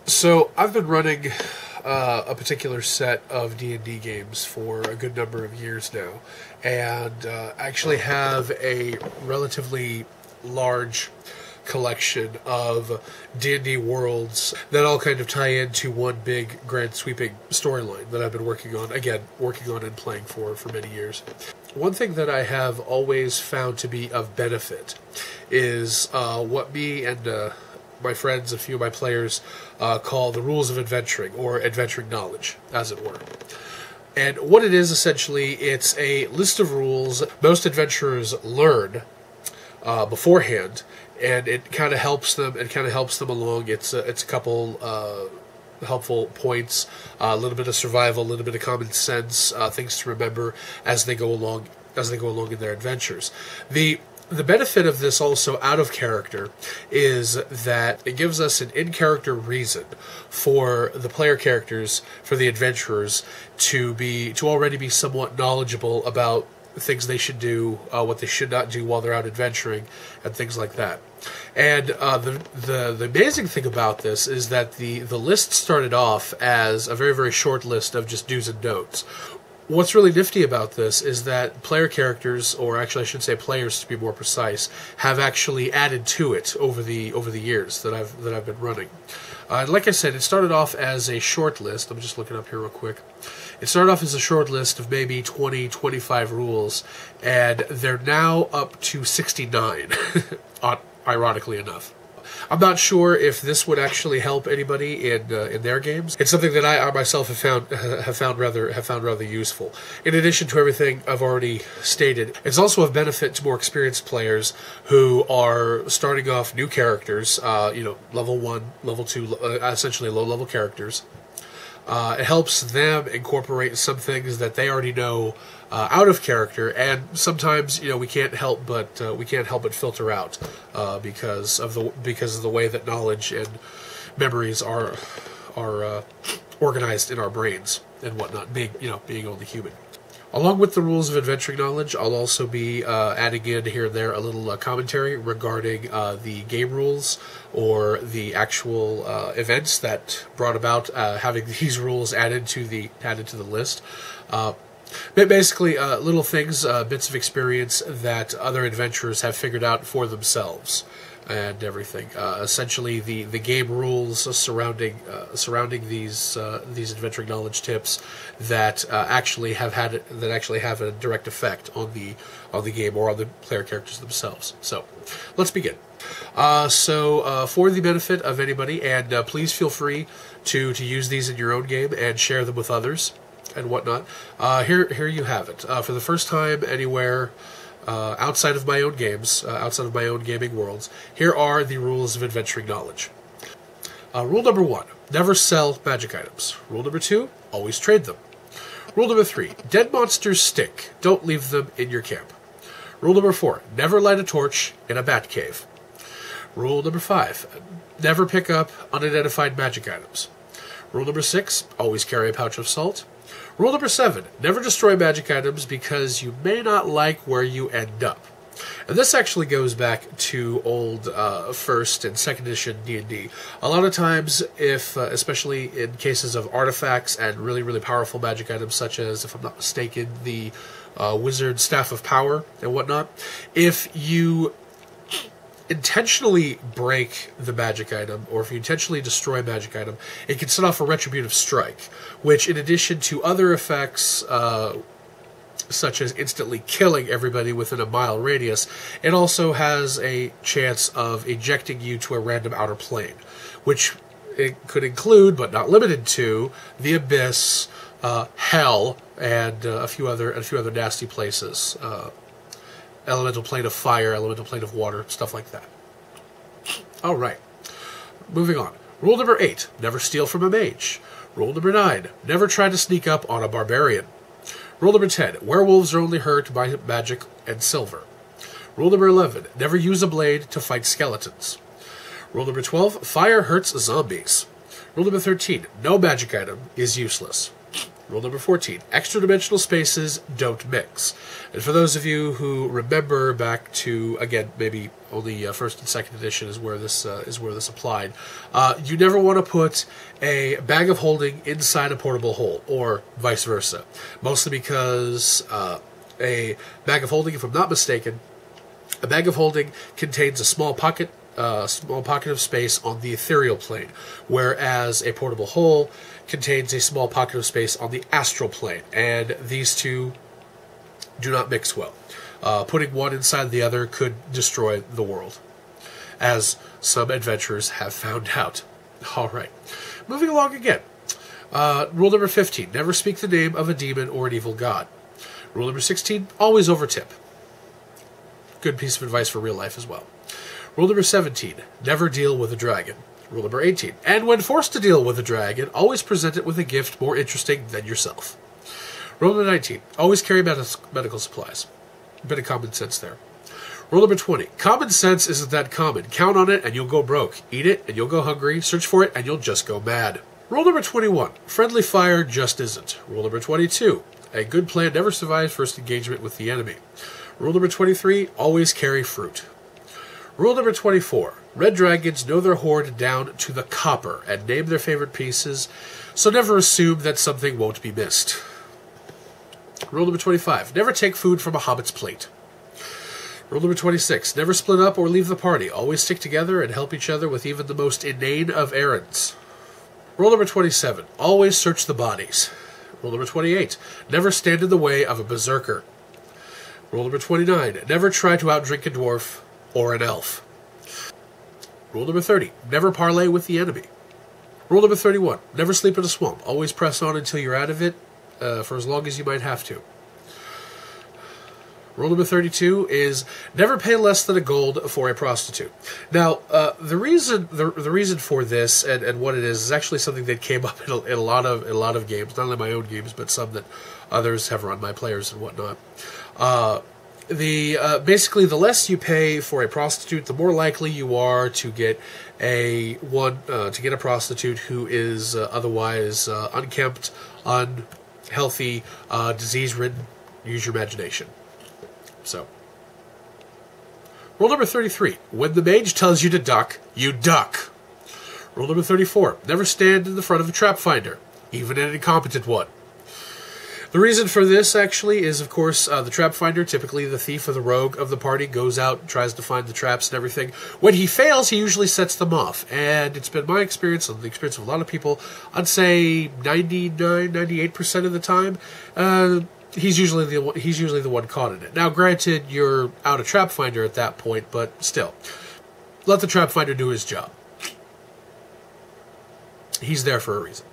So I've been running a particular set of D&D games for a good number of years now, and actually have a relatively large collection of D&D worlds that all kind of tie into one big, grand, sweeping storyline that I've been working on and playing for many years. One thing that I have always found to be of benefit is what me and my friends, a few of my players, call the rules of adventuring, or adventuring knowledge, as it were. And what it is, essentially, it's a list of rules most adventurers learn beforehand, and it kind of helps them along. It's a couple helpful points, a little bit of survival, a little bit of common sense, things to remember as they go along in their adventures. The benefit of this also out of character is that it gives us an in-character reason for the player characters, for the adventurers, to already be somewhat knowledgeable about things they should do, what they should not do while they're out adventuring, and things like that. And the amazing thing about this is that the list started off as a very, very short list of just do's and don'ts. What's really nifty about this is that player characters, or actually I should say players to be more precise, have actually added to it over the years that I've been running. Like I said, it started off as a short list. I'm just looking up here real quick. It started off as a short list of maybe 20, 25 rules, and they're now up to 69, ironically enough. I'm not sure if this would actually help anybody in their games. It's something that I myself have found rather useful. In addition to everything I've already stated, it's also of benefit to more experienced players who are starting off new characters. Level 1, level 2, essentially low-level characters. It helps them incorporate some things that they already know out of character, and sometimes we can't help but filter out because of the way that knowledge and memories are organized in our brains and whatnot. Being only human. Along with the rules of adventuring knowledge, I'll also be adding in here and there a little commentary regarding the game rules, or the actual events that brought about having these rules added to the list. Basically, little things, bits of experience that other adventurers have figured out for themselves, and everything. Essentially, the game rules surrounding these adventuring knowledge tips that actually have a direct effect on the game or on the player characters themselves. So, let's begin. For the benefit of anybody, and please feel free to use these in your own game and share them with others and whatnot. Here you have it. For the first time anywhere. Outside of my own games, outside of my own gaming worlds, here are the rules of adventuring knowledge. Rule number 1, never sell magic items. Rule number 2, always trade them. Rule number 3, dead monsters stink. Don't leave them in your camp. Rule number 4, never light a torch in a bat cave. Rule number 5, never pick up unidentified magic items. Rule number 6, always carry a pouch of salt. Rule number 7, never destroy magic items because you may not like where you end up. And this actually goes back to old 1st and 2nd edition D&D. A lot of times, especially in cases of artifacts and really, really powerful magic items, such as, if I'm not mistaken, the Wizard Staff of Power and whatnot, if you intentionally break the magic item, or if you intentionally destroy a magic item, it can set off a retributive strike, which, in addition to other effects, such as instantly killing everybody within a mile radius, it also has a chance of ejecting you to a random outer plane, which it could include, but not limited to, the Abyss, Hell, and a few other nasty places. Elemental plane of fire, elemental plane of water, stuff like that. Alright, moving on. Rule number 8, never steal from a mage. Rule number 9, never try to sneak up on a barbarian. Rule number 10, werewolves are only hurt by magic and silver. Rule number 11, never use a blade to fight skeletons. Rule number 12, fire hurts zombies. Rule number 13, no magic item is useless. Rule number 14, extra-dimensional spaces don't mix. And for those of you who remember back to, again, maybe only first and second edition is where this applied, you never want to put a bag of holding inside a portable hole, or vice versa. Mostly because a bag of holding, if I'm not mistaken, a bag of holding contains a small pocket of space on the ethereal plane, whereas a portable hole contains a small pocket of space on the astral plane, and these two do not mix well. Putting one inside the other could destroy the world, as some adventurers have found out. Alright, moving along again. Rule number 15, never speak the name of a demon or an evil god. Rule number 16, always overtip. Good piece of advice for real life as well. Rule number 17, never deal with a dragon. Rule number 18, and when forced to deal with a dragon, always present it with a gift more interesting than yourself. Rule number 19, always carry medical supplies. A bit of common sense there. Rule number 20, common sense isn't that common. Count on it and you'll go broke. Eat it and you'll go hungry. Search for it and you'll just go mad. Rule number 21, friendly fire just isn't. Rule number 22, a good plan never survives first engagement with the enemy. Rule number 23, always carry fruit. Rule number 24, red dragons know their hoard down to the copper and name their favorite pieces, so never assume that something won't be missed. Rule number 25, never take food from a hobbit's plate. Rule number 26, never split up or leave the party. Always stick together and help each other with even the most inane of errands. Rule number 27, always search the bodies. Rule number 28, never stand in the way of a berserker. Rule number 29, never try to outdrink a dwarf or an elf. Rule number 30, never parley with the enemy. Rule number 31, never sleep in a swamp. Always press on until you're out of it, for as long as you might have to. Rule number 32 is never pay less than a gold for a prostitute. Now, the reason for this and what it is actually something that came up in a lot of games, not only my own games, but some that others have run by players and whatnot. Basically, the less you pay for a prostitute, the more likely you are to get a prostitute who is otherwise unkempt, unhealthy, disease-ridden. Use your imagination. So, rule number 33: when the mage tells you to duck, you duck. Rule number 34: never stand in the front of a trap finder, even an incompetent one. The reason for this, actually, is, of course, the trap finder, typically the thief or the rogue of the party, goes out, tries to find the traps and everything. When he fails, he usually sets them off. And it's been my experience, and the experience of a lot of people, I'd say 98% of the time, he's usually the one caught in it. Now, granted, you're out of trap finder at that point, but still, let the trap finder do his job. He's there for a reason.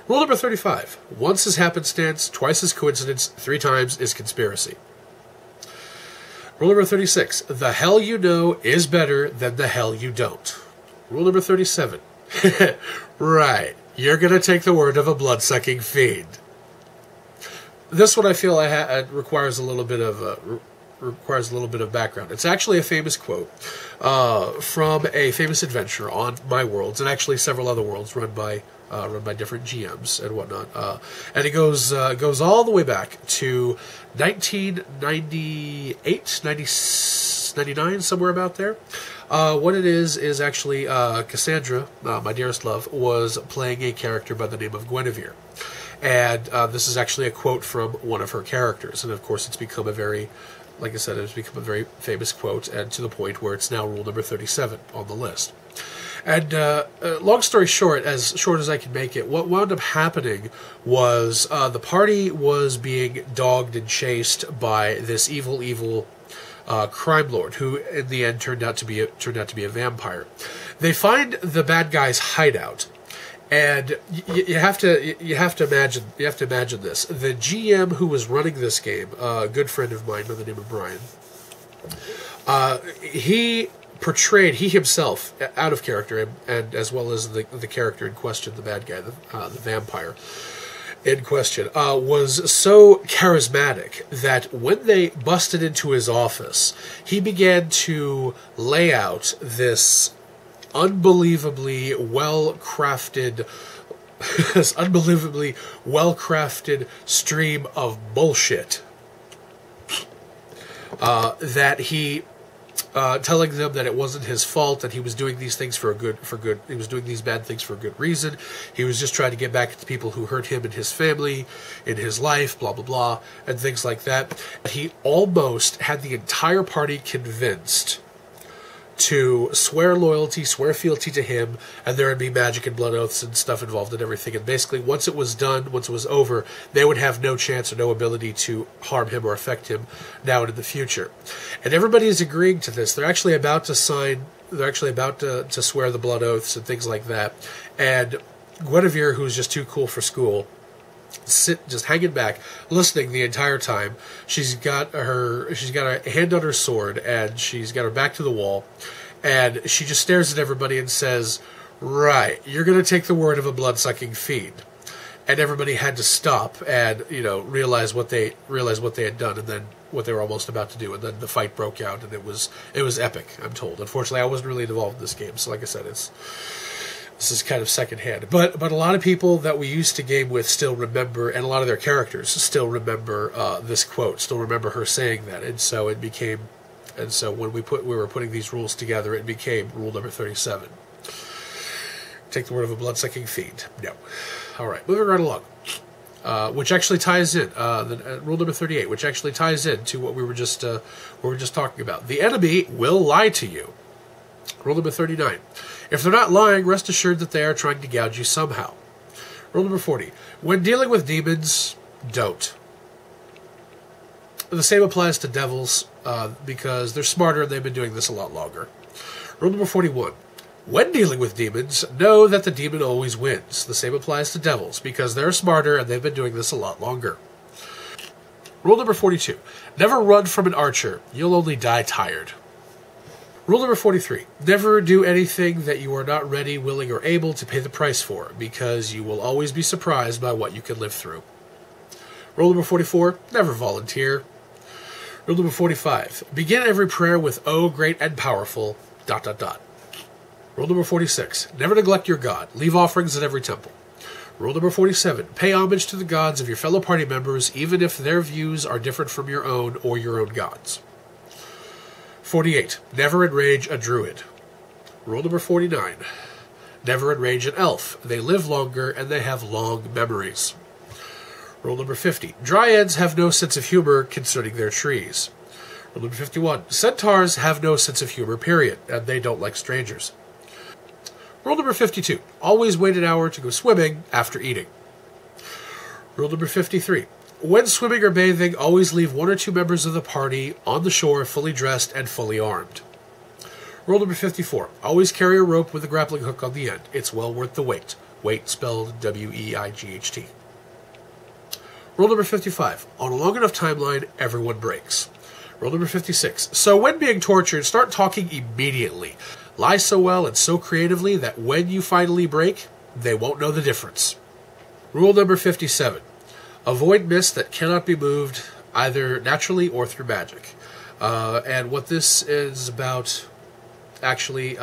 Rule number 35. Once is happenstance, twice is coincidence, 3 times is conspiracy. Rule number 36. The hell you know is better than the hell you don't. Rule number 37. Right. You're going to take the word of a blood-sucking fiend. This one I feel requires a little bit of background. It's actually a famous quote from a famous adventure on my worlds, and actually several other worlds run by different GMs and whatnot. And it goes all the way back to 1998, 99, somewhere about there. What it is actually Cassandra, my dearest love, was playing a character by the name of Guinevere. And this is actually a quote from one of her characters. And of course it's become a very, like I said, it's become a very famous quote, and to the point where it's now rule number 37 on the list. And long story short as I can make it, what wound up happening was the party was being dogged and chased by this evil crime lord, who in the end turned out to be a vampire. They find the bad guy's hideout, and you have to imagine this. The GM who was running this game, a good friend of mine by the name of Brian, he himself, out of character, and as well as the character in question, the bad guy, the vampire in question, was so charismatic that when they busted into his office, he began to lay out this unbelievably well-crafted this unbelievably well-crafted stream of bullshit that he telling them that it wasn't his fault, that he was doing these things for good. He was doing these bad things for a good reason. He was just trying to get back at the people who hurt him and his family, in his life, blah blah blah, and things like that. He almost had the entire party convinced to swear loyalty, swear fealty to him, and there would be magic and blood oaths and stuff involved in everything. And basically, once it was done, once it was over, they would have no chance or no ability to harm him or affect him now and in the future. And everybody is agreeing to this. They're actually about to sign, they're actually about to swear the blood oaths and things like that. And Guinevere, who's just too cool for school, just hanging back, listening the entire time. She's got a hand on her sword, and she's got her back to the wall, and she just stares at everybody and says, "Right, you're going to take the word of a blood-sucking fiend." And everybody had to stop and, realize what they had done, and then what they were almost about to do, and then the fight broke out, and it was epic, I'm told. Unfortunately, I wasn't really involved in this game, so like I said, this is kind of secondhand. But a lot of people that we used to game with still remember, and a lot of their characters still remember this quote, still remember her saying that. And so when we were putting these rules together, it became rule number 37. Take the word of a blood-sucking fiend. No. All right, moving right along. Which actually ties in, rule number 38, which actually ties in to what we were just talking about. The enemy will lie to you. Rule number 39. If they're not lying, rest assured that they are trying to gouge you somehow. Rule number 40. When dealing with demons, don't. The same applies to devils, because they're smarter and they've been doing this a lot longer. Rule number 41. When dealing with demons, know that the demon always wins. The same applies to devils, because they're smarter and they've been doing this a lot longer. Rule number 42. Never run from an archer. You'll only die tired. Rule number 43. Never do anything that you are not ready, willing, or able to pay the price for, because you will always be surprised by what you can live through. Rule number 44. Never volunteer. Rule number 45. Begin every prayer with, "Oh, great and powerful, ... Rule number 46. Never neglect your god. Leave offerings at every temple. Rule number 47. Pay homage to the gods of your fellow party members, even if their views are different from your own or your own gods. 48. Never enrage a druid. Rule number 49. Never enrage an elf. They live longer and they have long memories. Rule number 50. Dryads have no sense of humor concerning their trees. Rule number 51. Centaurs have no sense of humor, period, and they don't like strangers. Rule number 52. Always wait an hour to go swimming after eating. Rule number 53. When swimming or bathing, always leave one or two members of the party on the shore fully dressed and fully armed. Rule number 54. Always carry a rope with a grappling hook on the end. It's well worth the wait. Wait spelled W-E-I-G-H-T. Rule number 55. On a long enough timeline, everyone breaks. Rule number 56. So when being tortured, start talking immediately. Lie so well and so creatively that when you finally break, they won't know the difference. Rule number 57. Avoid myths that cannot be moved either naturally or through magic. And what this is about, actually,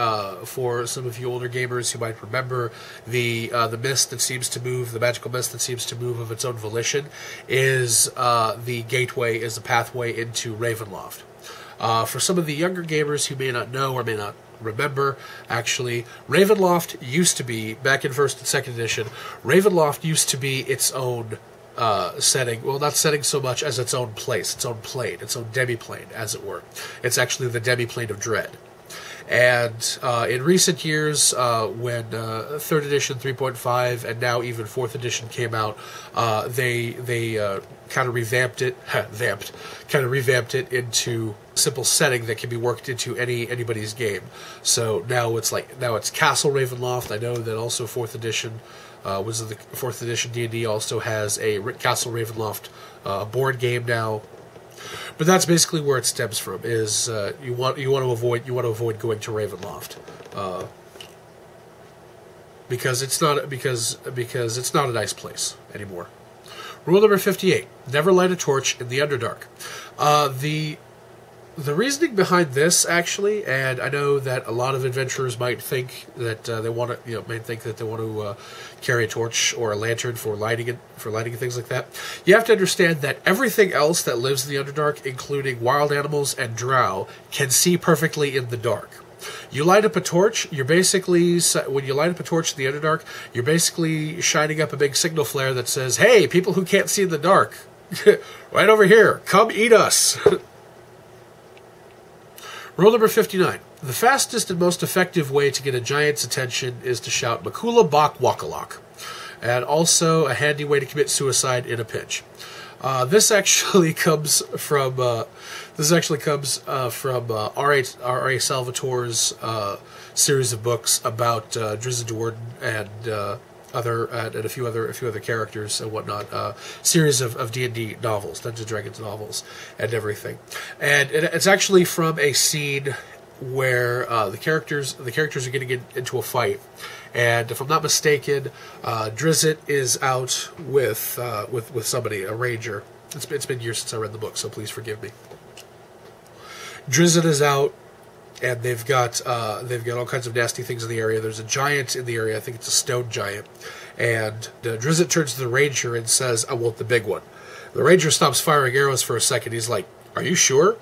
for some of you older gamers who might remember, the mist that seems to move, the magical mist that seems to move of its own volition, is the gateway, is the pathway into Ravenloft. For some of the younger gamers who may not know or may not remember, actually, Ravenloft used to be, back in 1st and 2nd edition, Ravenloft used to be its own setting. Well, not setting so much as its own place, its own plane, its own demi-plane, as it were. It's actually the demi-plane of Dread. And in recent years, when 3rd edition, 3.5, and now even 4th edition came out, they kind of revamped it, into a simple setting that can be worked into anybody's game. So now it's Castle Ravenloft. I know that also 4th edition was the 4th edition D&D also has a Castle Ravenloft board game now. But that's basically where it stems from. Is you want to avoid going to Ravenloft because it's not a nice place anymore. Rule number 58: never light a torch in the Underdark. The reasoning behind this, actually, and I know that a lot of adventurers might think that they want to, might think that they want to carry a torch or a lantern for lighting and things like that. You have to understand that everything else that lives in the Underdark, including wild animals and drow, can see perfectly in the dark. You light up a torch, when you light up a torch in the Underdark, you're basically shining up a big signal flare that says, "Hey, people who can't see in the dark, right over here, come eat us." Rule number 59. The fastest and most effective way to get a giant's attention is to shout Makula Bok Wakalok, and also a handy way to commit suicide in a pinch. This actually comes from R.A. Salvatore's series of books about Drizzt Do'Urden and a few other characters and whatnot. Series of D&D novels, Dungeons and Dragons novels, and everything. And it's actually from a scene where the characters are getting into a fight. And if I'm not mistaken, Drizzt is out with somebody, a ranger. It's been years since I read the book, so please forgive me. Drizzt is out, and they've got all kinds of nasty things in the area. There's a giant in the area. I think it's a stone giant. And Drizzt turns to the ranger and says, "I want the big one." The ranger stops firing arrows for a second. He's like, "Are you sure?"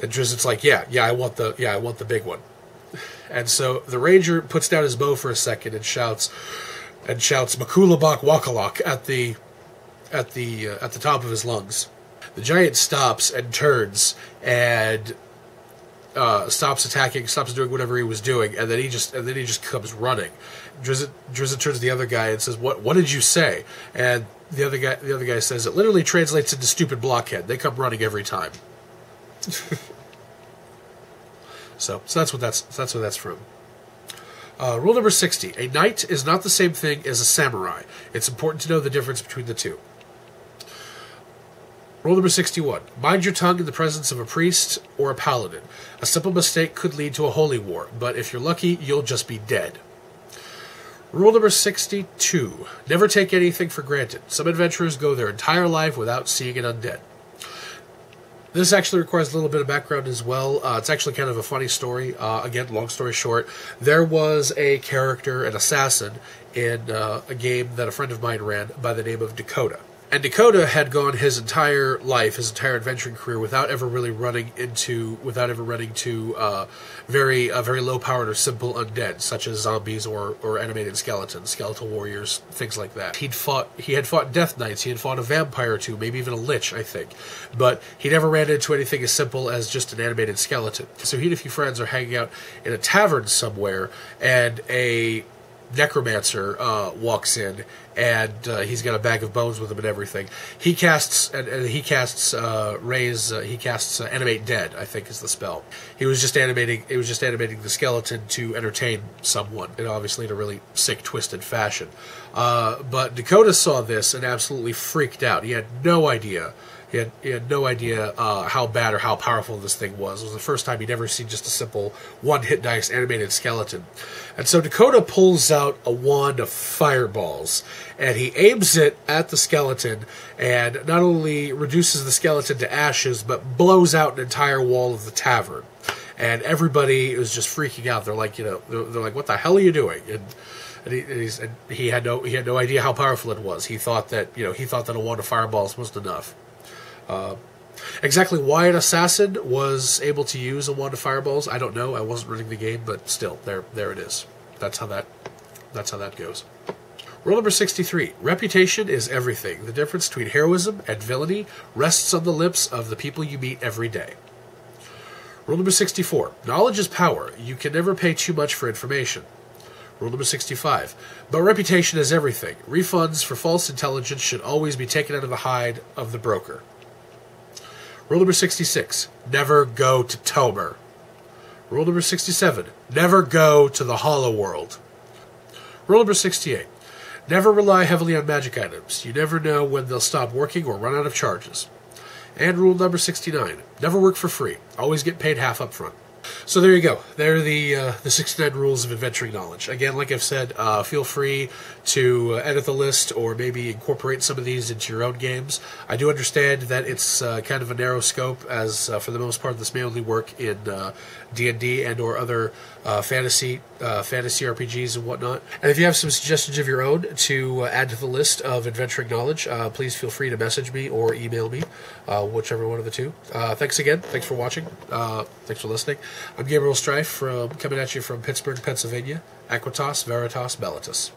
And Drizzt's like, "Yeah, I want the big one." And so the ranger puts down his bow for a second and shouts Makula Bok Wakalok at the top of his lungs. The giant stops and turns and stops attacking, stops doing whatever he was doing, and then he just comes running. Drizzt turns to the other guy and says, "What did you say?" And the other guy says, "It literally translates into stupid blockhead. They come running every time." So that's what that's from. Rule number 60. A knight is not the same thing as a samurai. It's important to know the difference between the two. Rule number 61. Mind your tongue in the presence of a priest or a paladin. A simple mistake could lead to a holy war, but if you're lucky, you'll just be dead. Rule number 62. Never take anything for granted. Some adventurers go their entire life without seeing an undead. This actually requires a little bit of background as well. It's actually kind of a funny story. Again, long story short, there was a character, an assassin, in a game that a friend of mine ran by the name of Dakota. And Dakota had gone his entire life, his entire adventuring career, without ever running into very low-powered or simple undead, such as zombies or animated skeletons, skeletal warriors, things like that. He had fought Death Knights, he had fought a vampire or two, maybe even a lich, I think. But he never ran into anything as simple as just an animated skeleton. So he and a few friends are hanging out in a tavern somewhere, and a necromancer walks in, and he's got a bag of bones with him and everything. He casts animate dead, I think is the spell. He was just animating the skeleton to entertain someone, and obviously in a really sick, twisted fashion. But Dakota saw this and absolutely freaked out. He had no idea. He had no idea how bad or how powerful this thing was. It was the first time he'd ever seen just a simple one-hit dice animated skeleton. And so Dakota pulls out a wand of fireballs, and he aims it at the skeleton, and not only reduces the skeleton to ashes, but blows out an entire wall of the tavern. And everybody was just freaking out. They're like, they're like, "What the hell are you doing?" And he had no idea how powerful it was. He thought that a wand of fireballs wasn't enough. Exactly why an assassin was able to use a wand of fireballs, I don't know. I wasn't running the game, but still, there it is. That's how that goes. Rule number 63. Reputation is everything. The difference between heroism and villainy rests on the lips of the people you meet every day. Rule number 64. Knowledge is power. You can never pay too much for information. Rule number 65. But reputation is everything. Refunds for false intelligence should always be taken out of the hide of the broker. Rule number 66. Never go to Tomer. Rule number 67. Never go to the Hollow World. Rule number 68. Never rely heavily on magic items. You never know when they'll stop working or run out of charges. And rule number 69. Never work for free. Always get paid half up front. So there you go. There are the 69 rules of adventuring knowledge. Again, like I've said, feel free to edit the list or maybe incorporate some of these into your own games. I do understand that it's kind of a narrow scope, as for the most part, this may only work in D&D and or other fantasy RPGs and whatnot. And if you have some suggestions of your own to add to the list of adventuring knowledge, please feel free to message me or email me, whichever one of the two. Thanks again. Thanks for watching. Thanks for listening. I'm Gabriel Stryffe, coming at you from Pittsburgh, Pennsylvania. Aequitas Veritas Bellatus.